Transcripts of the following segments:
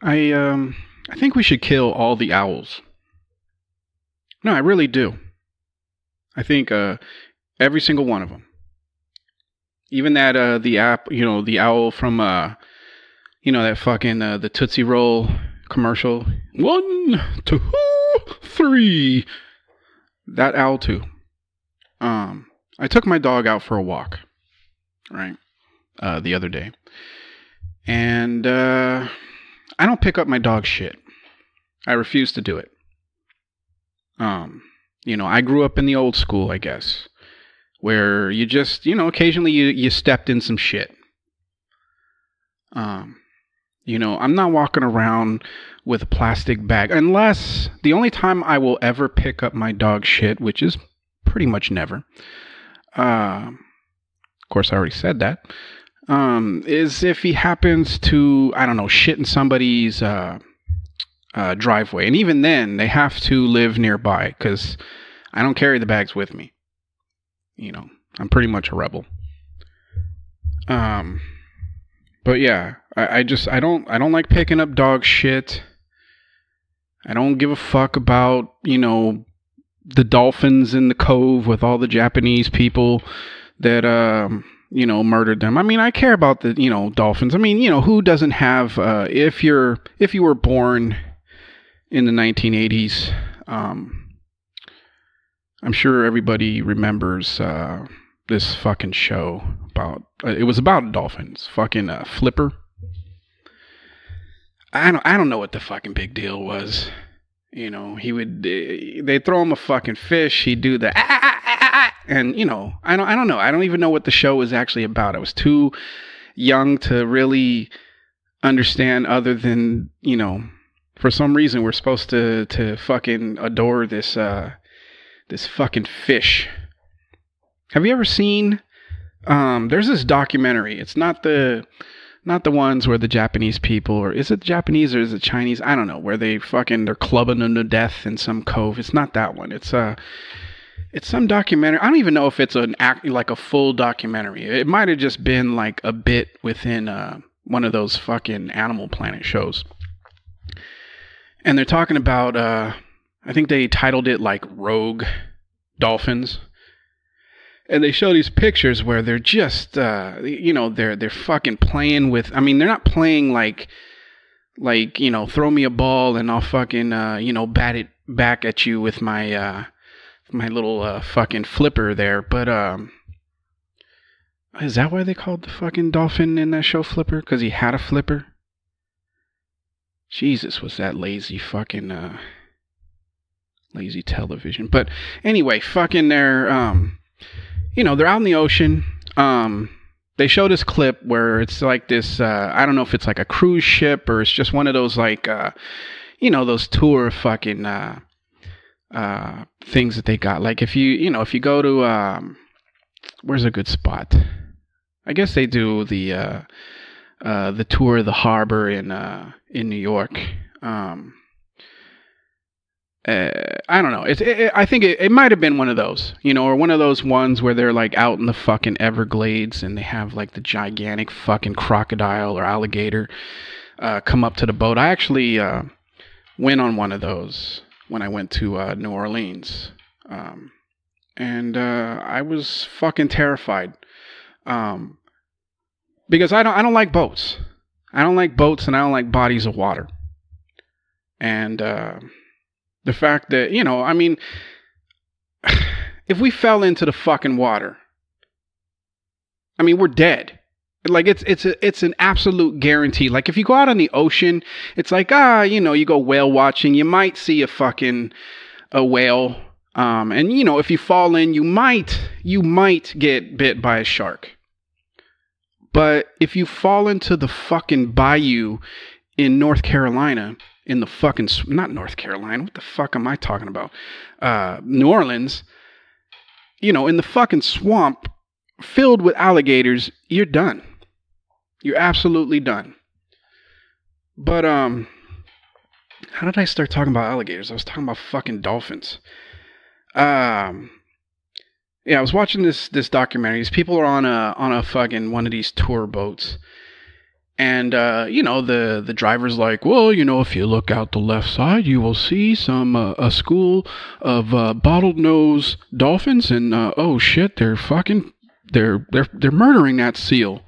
I think we should kill all the owls. No, I really do. I think every single one of them. Even that the app, the owl from that fucking the Tootsie Roll commercial. 1, 2, 3. That owl too. I took my dog out for a walk, right? The other day, and I don't pick up my dog's shit. I refuse to do it. I grew up in the old school, I guess, where you just, occasionally you stepped in some shit. I'm not walking around with a plastic bag unless the only time I will ever pick up my dog's shit, which is pretty much never. Of course, I already said that. Is if he happens to, I don't know, shit in somebody's driveway. And even then, they have to live nearby because I don't carry the bags with me. I'm pretty much a rebel. But yeah, I don't like picking up dog shit. I don't give a fuck about, the dolphins in the cove with all the Japanese people that, murdered them. I mean, I care about the, dolphins. I mean, who doesn't have, if you were born in the 1980s, I'm sure everybody remembers, this fucking show about, it was about dolphins, fucking, Flipper. I don't know what the fucking big deal was. They'd throw him a fucking fish. He'd do the, and, I don't know. I don't even know what the show was actually about. I was too young to really understand other than, for some reason we're supposed to fucking adore this fucking fish. Have you ever seen, there's this documentary. It's not the ones where the Japanese people, or is it Japanese or is it Chinese? I don't know, where they're clubbing them to death in some cove. It's not that one. It's some documentary. I don't even know if it's like a full documentary. It might have just been like a bit within one of those fucking Animal Planet shows. And they're talking about, I think they titled it like Rogue Dolphins. And they show these pictures where they're just, they're fucking playing with, I mean, they're not playing like, throw me a ball and I'll fucking, bat it back at you with my little, fucking flipper there. But, is that why they called the fucking dolphin in that show Flipper? Because he had a flipper? Jesus, was that lazy fucking, lazy television. But anyway, fucking they're out in the ocean. They showed this clip where it's like this, I don't know if it's like a cruise ship or it's just one of those like, those tour fucking things that they got. Like if you go to, where's a good spot? I guess they do the tour of the harbor in New York. I don't know. I think it might have been one of those, or one of those ones where they're like out in the fucking Everglades and they have like the gigantic fucking crocodile or alligator come up to the boat. I actually went on one of those when I went to New Orleans, and I was fucking terrified because I don't like boats. I don't like boats and I don't like bodies of water, and the fact that, I mean, if we fell into the fucking water, I mean, we're dead. Like it's an absolute guarantee. Like if you go out on the ocean, it's like, you go whale watching, you might see a whale. And if you fall in, you might get bit by a shark. But if you fall into the fucking bayou in North Carolina, in the fucking, not North Carolina, what the fuck am I talking about? New Orleans, in the fucking swamp filled with alligators, you're done. You're absolutely done. But, how did I start talking about alligators? I was talking about fucking dolphins. Yeah, I was watching this documentary. These people are on a fucking one of these tour boats. And, the driver's like, well, if you look out the left side, you will see a school of bottlenose dolphins. And, oh shit, they're murdering that seal.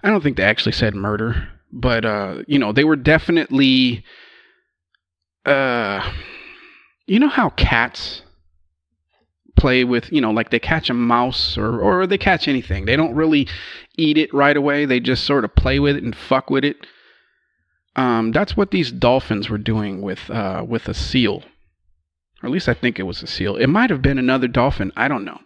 I don't think they actually said murder, but, they were definitely, how cats play with, like they catch a mouse or they catch anything. They don't really eat it right away. They just sort of play with it and fuck with it. That's what these dolphins were doing with a seal. Or at least I think it was a seal. It might have been another dolphin. I don't know.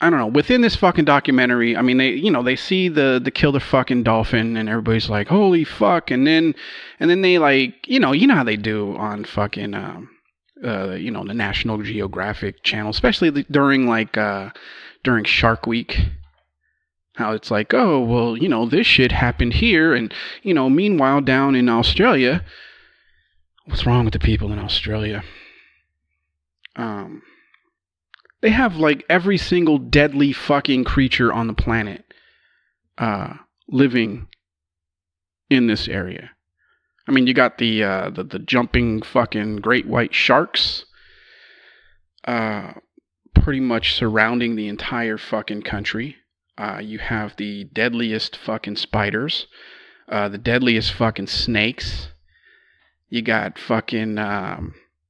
I don't know. Within this fucking documentary, I mean, they see the kill the fucking dolphin, and everybody's like, holy fuck. And then they like, you know how they do on fucking, the National Geographic channel, especially during Shark Week. How it's like, oh, well, this shit happened here. And, meanwhile, down in Australia, what's wrong with the people in Australia? They have like every single deadly fucking creature on the planet living in this area. I mean, you got the jumping fucking great white sharks pretty much surrounding the entire fucking country. You have the deadliest fucking spiders, the deadliest fucking snakes. You got fucking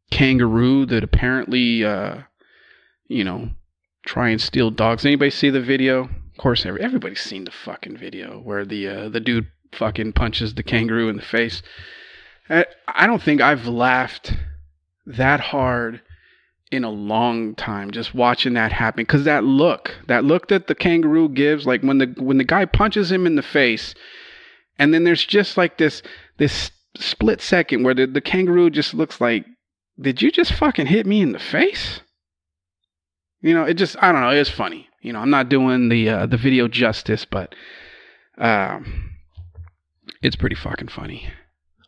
kangaroo that apparently try and steal dogs. Anybody see the video? Of course, everybody's seen the fucking video where the dude fucking punches the kangaroo in the face. I don't think I've laughed that hard in a long time just watching that happen, because that look that the kangaroo gives, like when the guy punches him in the face, and then there's just like this split second where the kangaroo just looks like, did you just fucking hit me in the face? It just, I don't know, it's funny. I'm not doing the video justice, but it's pretty fucking funny.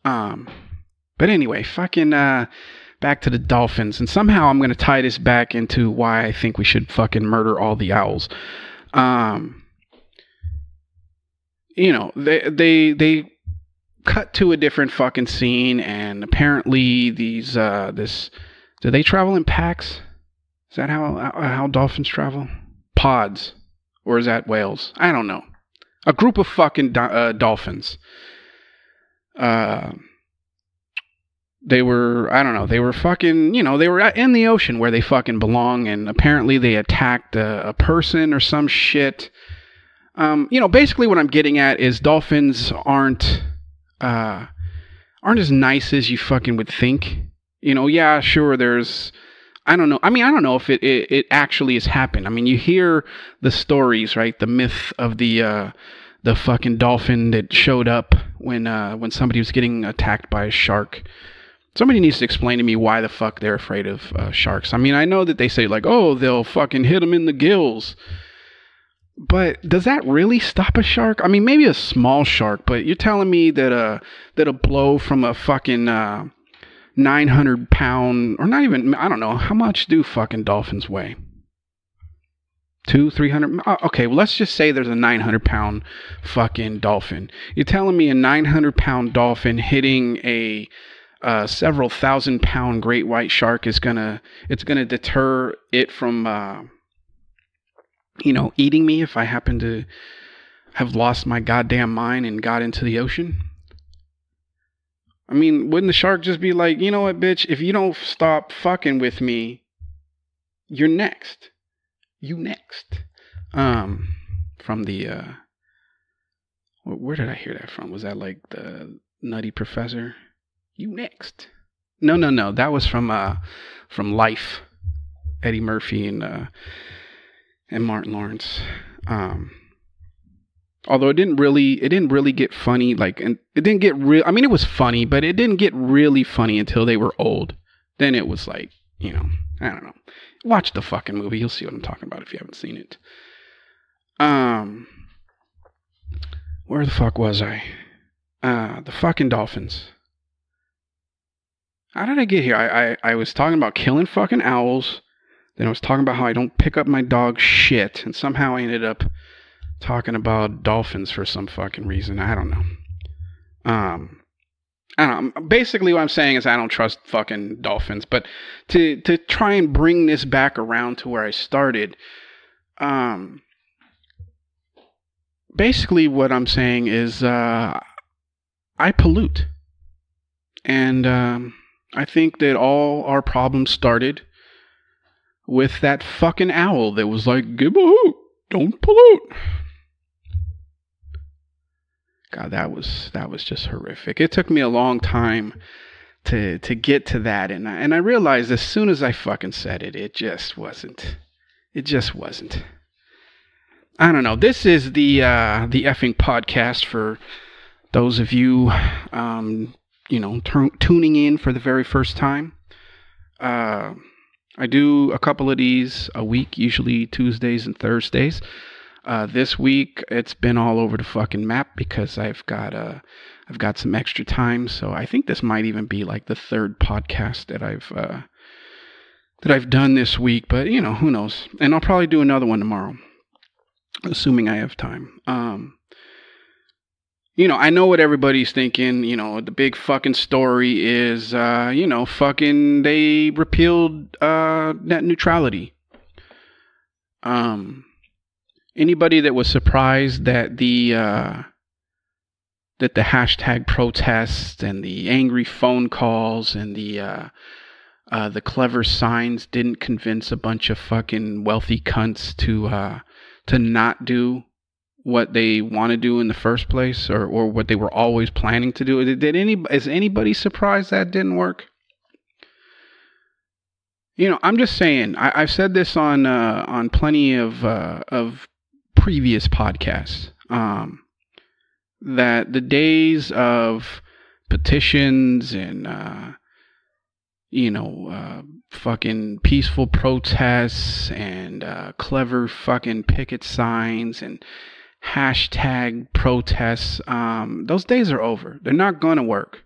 But anyway, fucking back to the dolphins, and somehow I'm going to tie this back into why I think we should fucking murder all the owls. They cut to a different fucking scene, and apparently do they travel in packs? Is that how dolphins travel? Pods. Or is that whales? I don't know. A group of fucking dolphins. They were fucking, they were in the ocean where they fucking belong, and apparently they attacked a person or some shit. Basically what I'm getting at is dolphins aren't as nice as you fucking would think. Yeah, sure, there's... I don't know. I mean, I don't know if it actually has happened. I mean, you hear the stories, right? The myth of the fucking dolphin that showed up when somebody was getting attacked by a shark. Somebody needs to explain to me why the fuck they're afraid of sharks. I mean, I know that they say like, oh, they'll fucking hit them in the gills. But does that really stop a shark? I mean, maybe a small shark, but you're telling me that a blow from a fucking 900-pound, or not even, I don't know, how much do fucking dolphins weigh? 300? Okay, well, let's just say there's a 900-pound fucking dolphin. You're telling me a 900-pound dolphin hitting a several thousand-pound great white shark is gonna deter it from eating me if I happen to have lost my goddamn mind and got into the ocean? I mean, wouldn't the shark just be like, you know what, bitch, if you don't stop fucking with me, you're next. You next. From the, where did I hear that from? Was that like the Nutty Professor? You next. No. That was from Life. Eddie Murphy and Martin Lawrence. Although it didn't really get funny, and it didn't get real. I mean, it was funny, but it didn't get really funny until they were old. Then it was like, I don't know. Watch the fucking movie. You'll see what I'm talking about if you haven't seen it. Where the fuck was I? The fucking dolphins. How did I get here? I was talking about killing fucking owls. Then I was talking about how I don't pick up my dog's shit, and somehow I ended up talking about Dolphins for some fucking reason. I don't know. I don't know. Basically, what I'm saying is I don't trust fucking Dolphins. But to try and bring this back around to where I started, basically what I'm saying is I pollute. And I think that all our problems started with that fucking owl that was like, give a hoot, don't pollute. God, that was just horrific. It took me a long time to get to that, and I realized as soon as I fucking said it, it just wasn't. I don't know. This is the effing podcast for those of you, tuning in for the very first time. I do a couple of these a week, usually Tuesdays and Thursdays. This week it's been all over the fucking map because I've got some extra time, so I think this might even be like the third podcast that I've done this week. But who knows? And I'll probably do another one tomorrow, assuming I have time. I know what everybody's thinking. The big fucking story is, fucking they repealed net neutrality. Anybody that was surprised that the hashtag protests and the angry phone calls and the clever signs didn't convince a bunch of fucking wealthy cunts to not do what they want to do in the first place, or what they were always planning to do? Is anybody surprised that didn't work? I'm just saying. I've said this on plenty of previous podcasts, that the days of petitions and fucking peaceful protests and clever fucking picket signs and hashtag protests, those days are over. They're not going to work,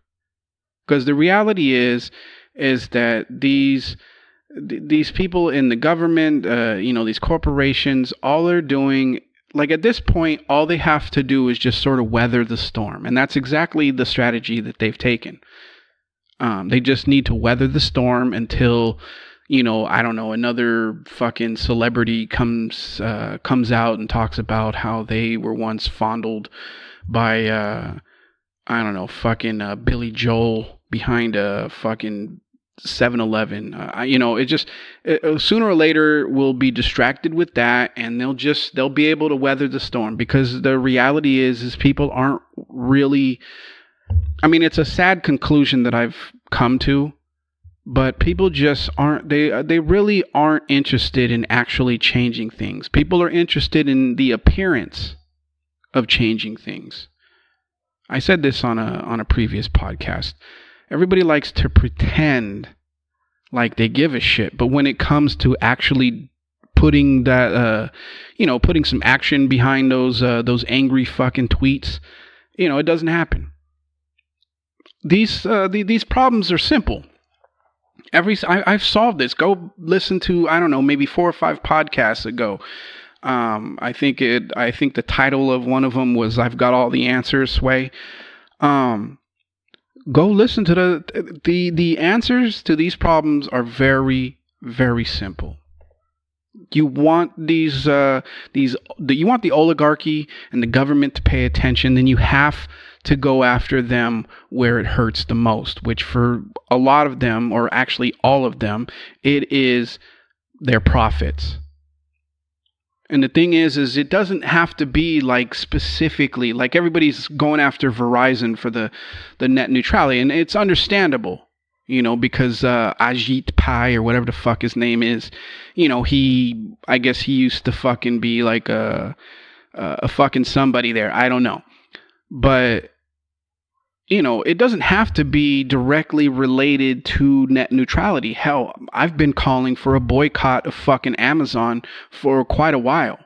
because the reality is that these people in the government, these corporations, all they're doing, like at this point, all they have to do is just sort of weather the storm. And that's exactly the strategy that they've taken. They just need to weather the storm until, I don't know, another fucking celebrity comes out and talks about how they were once fondled by, I don't know, fucking Billy Joel behind a fucking 7-Eleven. Sooner or later we'll be distracted with that, and they'll be able to weather the storm, because the reality is people aren't really, it's a sad conclusion that I've come to, but people just aren't, they really aren't interested in actually changing things. People are interested in the appearance of changing things. I said this on a previous podcast. Everybody likes to pretend like they give a shit, but when it comes to actually putting that, putting some action behind those angry fucking tweets, it doesn't happen. These problems are simple. I've solved this. Go listen to, I don't know, maybe 4 or 5 podcasts ago. I think the title of one of them was "I've Got All the Answers." Sway. Go listen to the answers to these problems are very, very simple. You want you want the oligarchy and the government to pay attention, then you have to go after them where it hurts the most, which for a lot of them, or actually all of them, it is their profits. And the thing is it doesn't have to be like specifically, like everybody's going after Verizon for the net neutrality, and it's understandable, because Ajit Pai, or whatever the fuck his name is, I guess he used to fucking be like a fucking somebody there. I don't know. But it doesn't have to be directly related to net neutrality. Hell, I've been calling for a boycott of fucking Amazon for quite a while.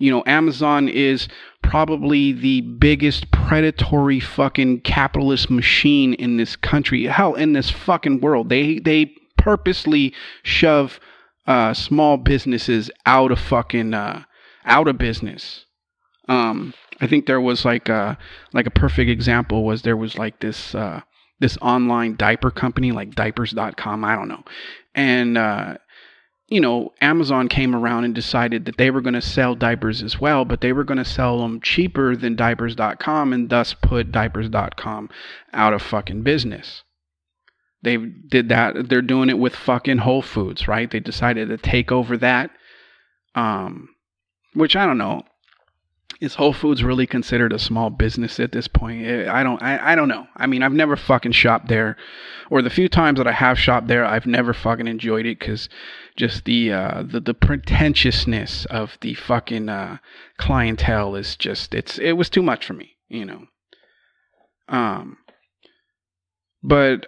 Amazon is probably the biggest predatory fucking capitalist machine in this country. Hell, in this fucking world. They purposely shove small businesses out of out of business. I think there was like a perfect example was there was like this online diaper company like diapers.com. I don't know. And, Amazon came around and decided that they were going to sell diapers as well, but they were going to sell them cheaper than diapers.com and thus put diapers.com out of fucking business. They did that. They're doing it with fucking Whole Foods, right? They decided to take over that. Which I don't know. Is Whole Foods really considered a small business at this point? I don't know. I mean, I've never fucking shopped there, or the few times that I have shopped there, I've never fucking enjoyed it because just the pretentiousness of the fucking clientele is just it was too much for me, But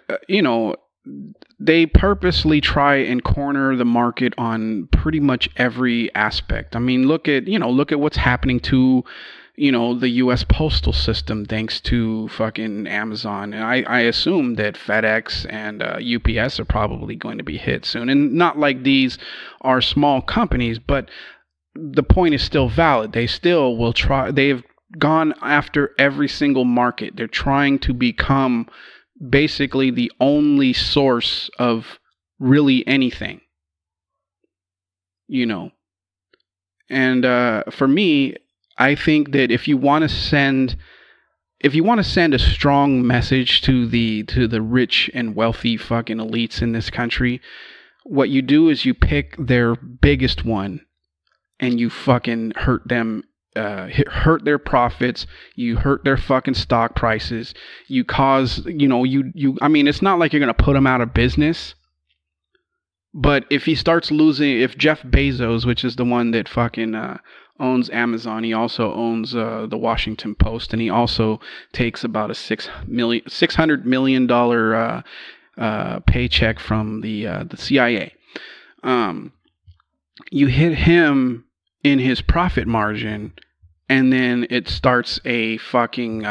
they purposely try and corner the market on pretty much every aspect. I mean, look at what's happening to, the U.S. postal system thanks to fucking Amazon. And I assume that FedEx and UPS are probably going to be hit soon. And not like these are small companies, but the point is still valid. They still will try. They've gone after every single market. They're trying to become basically the only source of really anything, and for me, I think that if you want to send a strong message to the rich and wealthy fucking elites in this country, what you do is you pick their biggest one and you fucking hurt them. Hurt their profits, you hurt their fucking stock prices, you cause, I mean, it's not like you're going to put them out of business, but if Jeff Bezos, which is the one that fucking owns Amazon, he also owns the Washington Post, and he also takes about a $600 million paycheck from the CIA. You hit him in his profit margin, and then it starts a fucking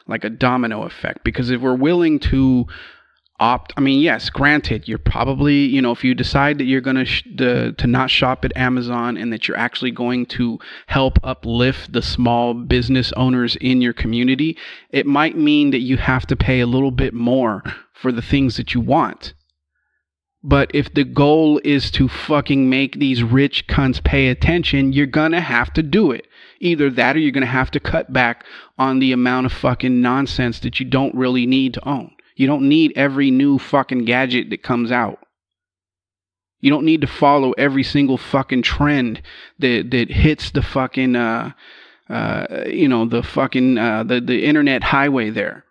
like a domino effect. Because if we're willing to yes, granted, you're probably, if you decide that you're going to not shop at Amazon and that you're actually going to help uplift the small business owners in your community, it might mean that you have to pay a little bit more for the things that you want. But if the goal is to fucking make these rich cunts pay attention, you're going to have to do it. Either that or you're going to have to cut back on the amount of fucking nonsense that you don't really need to own. You don't need every new fucking gadget that comes out. You don't need to follow every single fucking trend that hits the fucking, the internet highway there.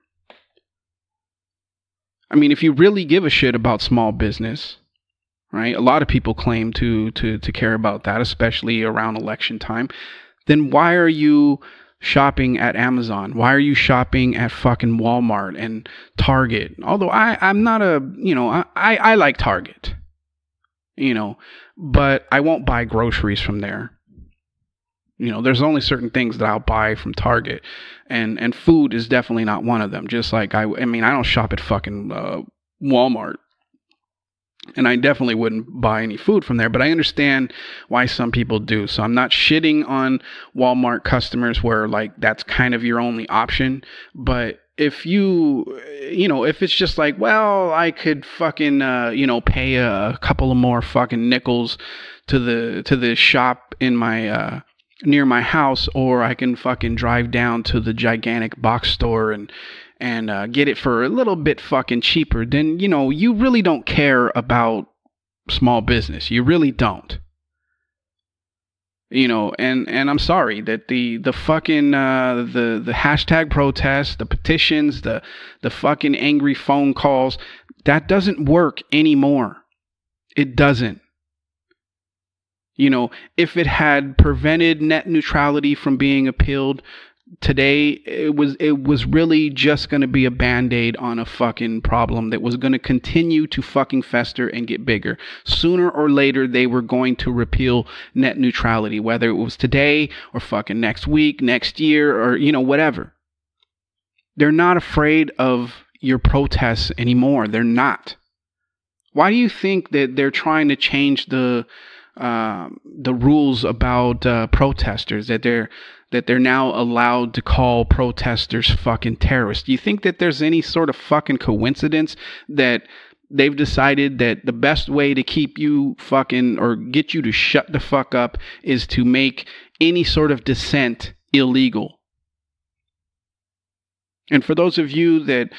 I mean, if you really give a shit about small business, right? A lot of people claim to care about that, especially around election time. Then why are you shopping at Amazon? Why are you shopping at fucking Walmart and Target? Although I'm not I like Target, but I won't buy groceries from there. There's only certain things that I'll buy from Target, and food is definitely not one of them. Just like I don't shop at fucking Walmart, and I definitely wouldn't buy any food from there, but I understand why some people do. So I'm not shitting on Walmart customers where like that's kind of your only option. But if if it's just like, well, I could fucking pay a couple of more fucking nickels to the shop in my near my house, or I can fucking drive down to the gigantic box store and get it for a little bit fucking cheaper, then, you really don't care about small business. You really don't. And I'm sorry that the fucking, the hashtag protests, the petitions, the fucking angry phone calls, that doesn't work anymore. It doesn't. If it had prevented net neutrality from being appealed today, it was really just going to be a band-aid on a fucking problem that was going to continue to fucking fester and get bigger. Sooner or later, they were going to repeal net neutrality, whether it was today or fucking next week, next year, or, whatever. They're not afraid of your protests anymore. They're not. Why do you think that they're trying to change the the rules about protesters, that they're now allowed to call protesters fucking terrorists. Do you think that there's any sort of fucking coincidence that they've decided that the best way to keep you fucking, or get you to shut the fuck up, is to make any sort of dissent illegal? And for those of you that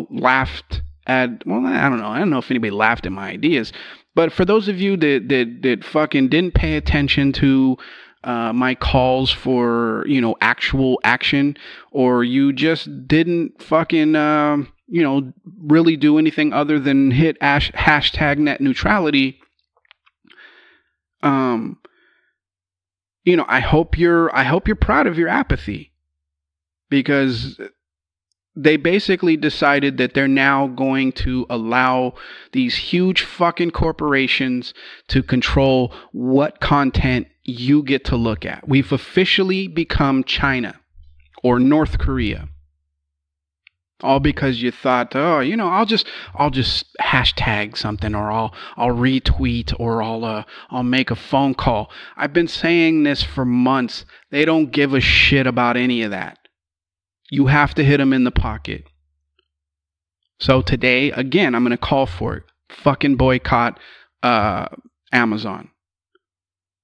laughed at, well, I don't know if anybody laughed at my ideas, but for those of you that fucking didn't pay attention to my calls for, actual action, or you just didn't fucking, really do anything other than hit hashtag net neutrality, I hope you're proud of your apathy, because they basically decided that they're now going to allow these huge fucking corporations to control what content you get to look at. We've officially become China or North Korea. All because you thought, I'll just hashtag something, or I'll retweet, or I'll make a phone call. I've been saying this for months. They don't give a shit about any of that. You have to hit them in the pocket. So today, again, I'm going to call for it. Fucking boycott Amazon.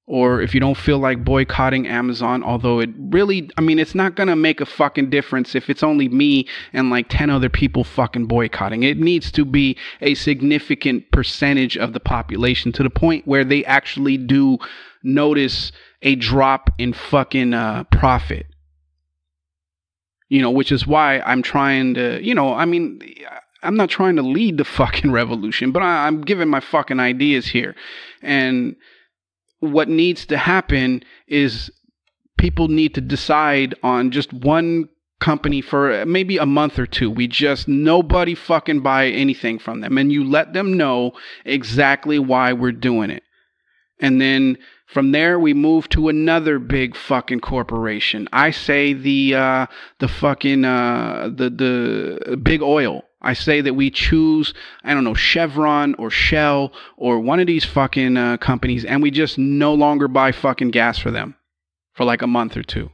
Or if you don't feel like boycotting Amazon, although it really, it's not going to make a fucking difference if it's only me and like 10 other people fucking boycotting. It needs to be a significant percentage of the population, to the point where they actually do notice a drop in fucking profit. Which is why I'm trying to, I'm not trying to lead the fucking revolution, but I'm giving my fucking ideas here. And what needs to happen is people need to decide on just one company for maybe a month or two. Nobody fucking buy anything from them. And you let them know exactly why we're doing it. And then from there, we move to another big fucking corporation. I say the big oil. I say that we choose, Chevron or Shell or one of these fucking companies, and we just no longer buy fucking gas for them for like a month or two.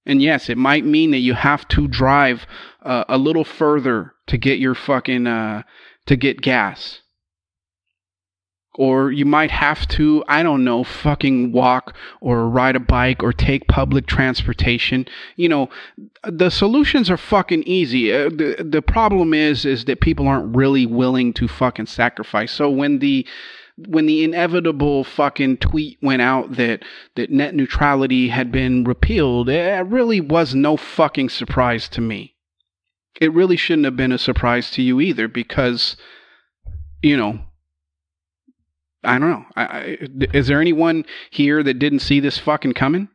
And yes, it might mean that you have to drive a little further to get your fucking to get gas. Or you might have to, fucking walk or ride a bike or take public transportation. The solutions are fucking easy. The problem is that people aren't really willing to fucking sacrifice. So when the inevitable fucking tweet went out that net neutrality had been repealed, it really was no fucking surprise to me. It really shouldn't have been a surprise to you either, because, I don't know. Is there anyone here that didn't see this fucking coming?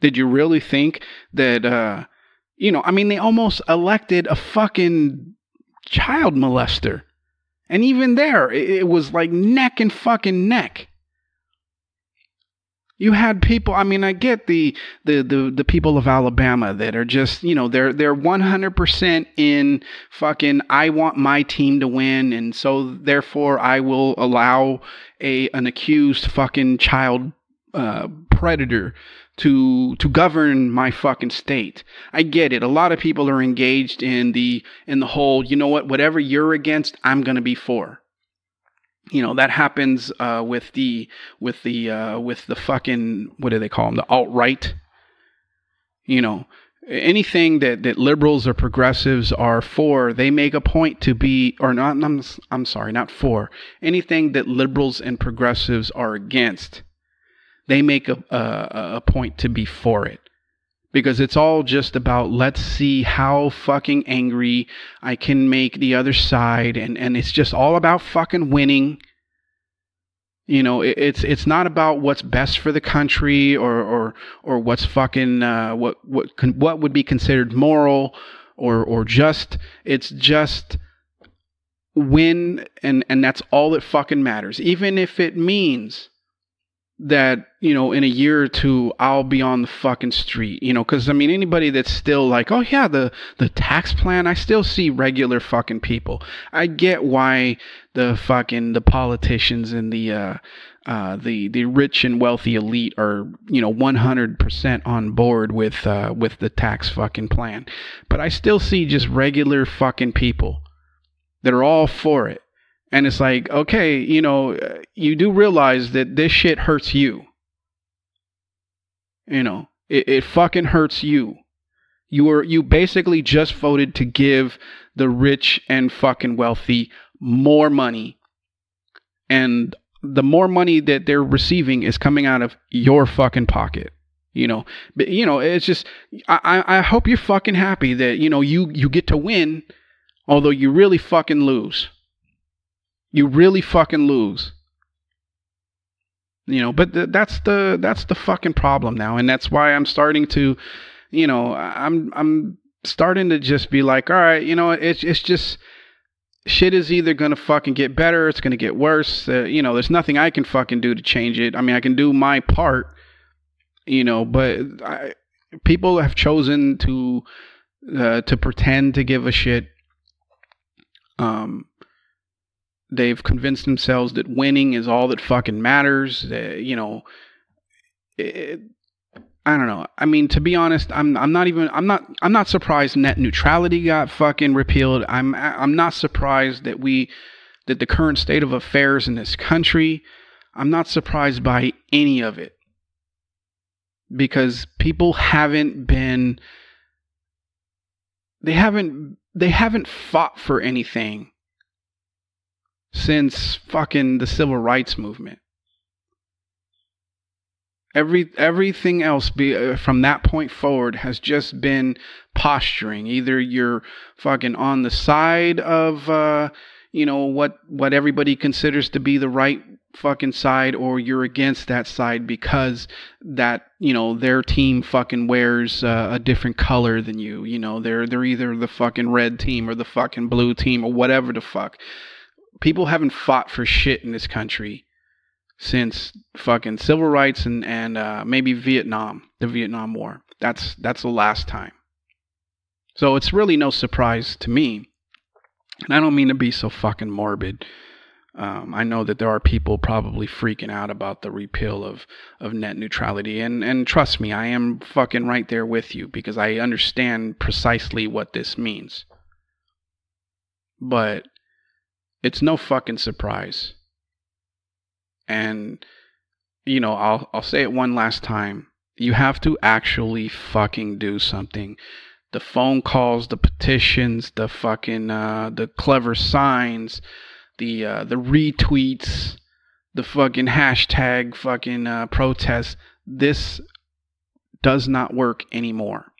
Did you really think that, they almost elected a fucking child molester. And even there, it was like neck and fucking neck. You had people, I get the people of Alabama that are just, they're 100% in fucking, I want my team to win, and so therefore I will allow an accused fucking child predator to govern my fucking state. I get it. A lot of people are engaged in the whole, whatever you're against, I'm going to be for. That happens with the fucking, what do they call them? The alt-right. Anything that liberals or progressives are for, they make a point to be, or not, I'm sorry, not for. Anything that liberals and progressives are against, they make a point to be for it. Because it's all just about, let's see how fucking angry I can make the other side. And it's just all about fucking winning. It's not about what's best for the country or what's fucking, what would be considered moral or just. It's just win. And that's all that fucking matters. Even if it means that, in a year or two, I'll be on the fucking street, because I mean, anybody that's still like, oh yeah, the tax plan, I still see regular fucking people. I get why the politicians and the rich and wealthy elite are, 100% on board with the tax fucking plan. But I still see just regular fucking people that are all for it. And it's like, okay, you do realize that this shit hurts you. It fucking hurts you. You basically just voted to give the rich and fucking wealthy more money. And the more money that they're receiving is coming out of your fucking pocket. But it's just, I hope you're fucking happy that, you get to win, although you really fucking lose. You really fucking lose. But that's the fucking problem now. And that's why I'm starting to, I'm starting to just be like, all right, it's just, shit is either going to fucking get better, it's going to get worse. There's nothing I can fucking do to change it. I mean, I can do my part, but people have chosen to pretend to give a shit. They've convinced themselves that winning is all that fucking matters. I don't know. I mean, to be honest, I'm not surprised net neutrality got fucking repealed. I'm not surprised that the current state of affairs in this country, I'm not surprised by any of it. Because people haven't fought for anything since fucking the civil rights movement. Everything else from that point forward has just been posturing. Either you're fucking on the side of what everybody considers to be the right fucking side, or you're against that side because that their team fucking wears a different color than you. They're either the fucking red team or the fucking blue team or whatever the fuck. People haven't fought for shit in this country since fucking civil rights and maybe Vietnam, the Vietnam War. That's the last time. So it's really no surprise to me. And I don't mean to be so fucking morbid. I know that there are people probably freaking out about the repeal of net neutrality. And trust me, I am fucking right there with you because I understand precisely what this means. But it's no fucking surprise. And, I'll say it one last time. You have to actually fucking do something. The phone calls, the petitions, the fucking, the clever signs, the retweets, the fucking hashtag fucking protests. This does not work anymore.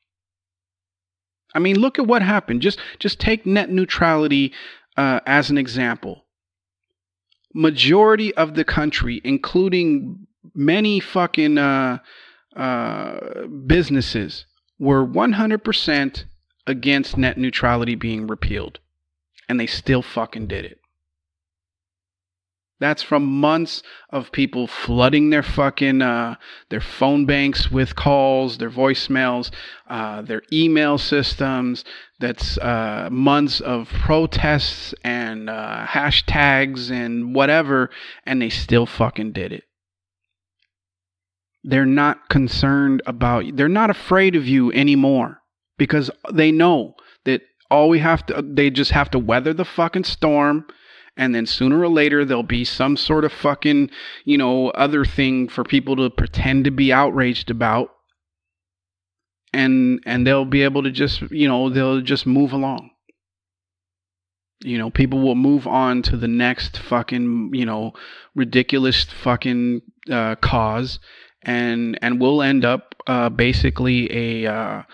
I mean, look at what happened. Just take net neutrality as an example. Majority of the country, including many fucking businesses, were 100% against net neutrality being repealed. And they still fucking did it. That's from months of people flooding their fucking, their phone banks with calls, their voicemails, their email systems. That's months of protests and hashtags and whatever, and they still fucking did it. They're not concerned about, they're not afraid of you anymore because they know that they just have to weather the fucking storm. And then sooner or later, there'll be some sort of fucking, other thing for people to pretend to be outraged about. And they'll be able to just, they'll just move along. People will move on to the next fucking, ridiculous fucking cause. And we'll end up basically a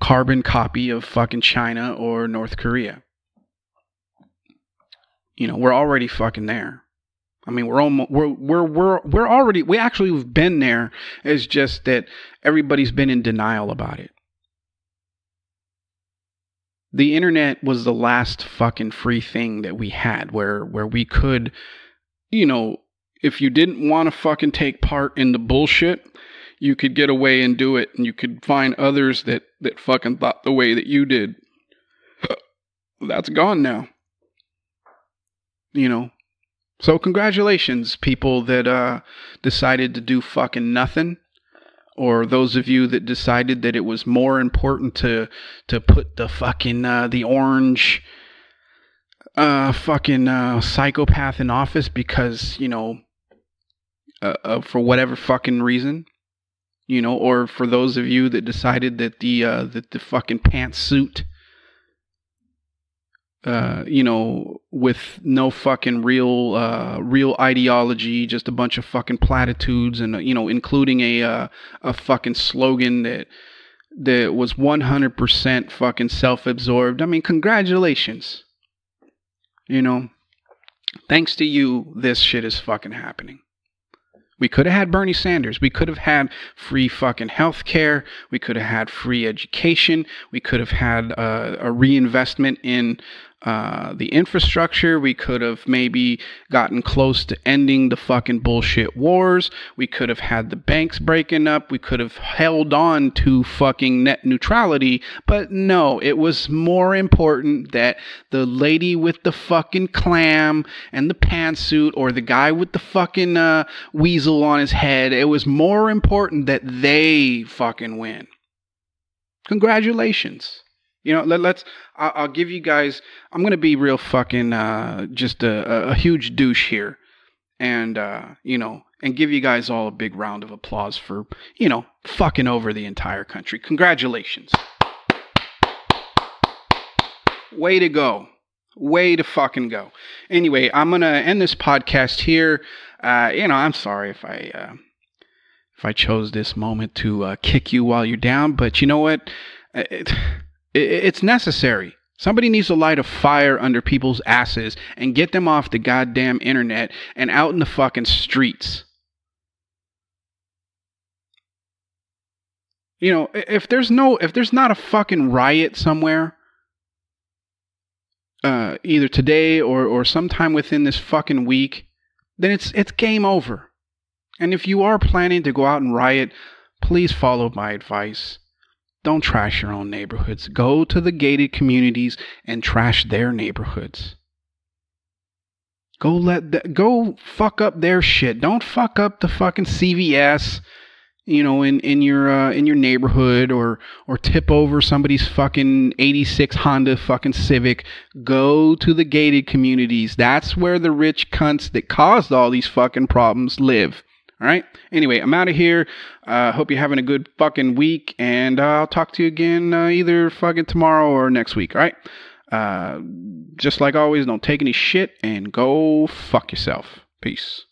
carbon copy of fucking China or North Korea. We're already fucking there. I mean, we actually have been there. It's just that everybody's been in denial about it. The internet was the last fucking free thing that we had where we could, If you didn't want to fucking take part in the bullshit, you could get away and do it, and you could find others that fucking thought the way that you did. That's gone now. So congratulations, people that decided to do fucking nothing. Or those of you that decided that it was more important to put the fucking the orange psychopath in office because, for whatever fucking reason. Or for those of you that decided that the fucking pantsuit, with no fucking real ideology, just a bunch of fucking platitudes, and including a fucking slogan that was 100% fucking self-absorbed. I mean, congratulations. Thanks to you, this shit is fucking happening. We could have had Bernie Sanders. We could have had free fucking health care. We could have had free education. We could have had a reinvestment in the infrastructure. We could have maybe gotten close to ending the fucking bullshit wars. We could have had the banks breaking up. We could have held on to fucking net neutrality. But no, it was more important that the lady with the fucking clam and the pantsuit, or the guy with the fucking weasel on his head, it was more important that they fucking win. Congratulations. I'll give you guys, I'm going to be real fucking, just a huge douche here. And, and give you guys all a big round of applause for, fucking over the entire country. Congratulations. Way to go. Way to fucking go. Anyway, I'm going to end this podcast here. I'm sorry if I chose this moment to kick you while you're down, but you know what? It's necessary. Somebody needs to light a fire under people's asses and get them off the goddamn internet and out in the fucking streets. If there's not a fucking riot somewhere, either today or sometime within this fucking week, then it's game over. And if you are planning to go out and riot, please follow my advice. Don't trash your own neighborhoods. Go to the gated communities and trash their neighborhoods. Go fuck up their shit. Don't fuck up the fucking CVS, in your neighborhood, or tip over somebody's fucking 86 Honda fucking Civic. Go to the gated communities. That's where the rich cunts that caused all these fucking problems live. All right. Anyway, I'm out of here. Hope you're having a good fucking week, and I'll talk to you again either fucking tomorrow or next week. All right. Just like always, don't take any shit and go fuck yourself. Peace.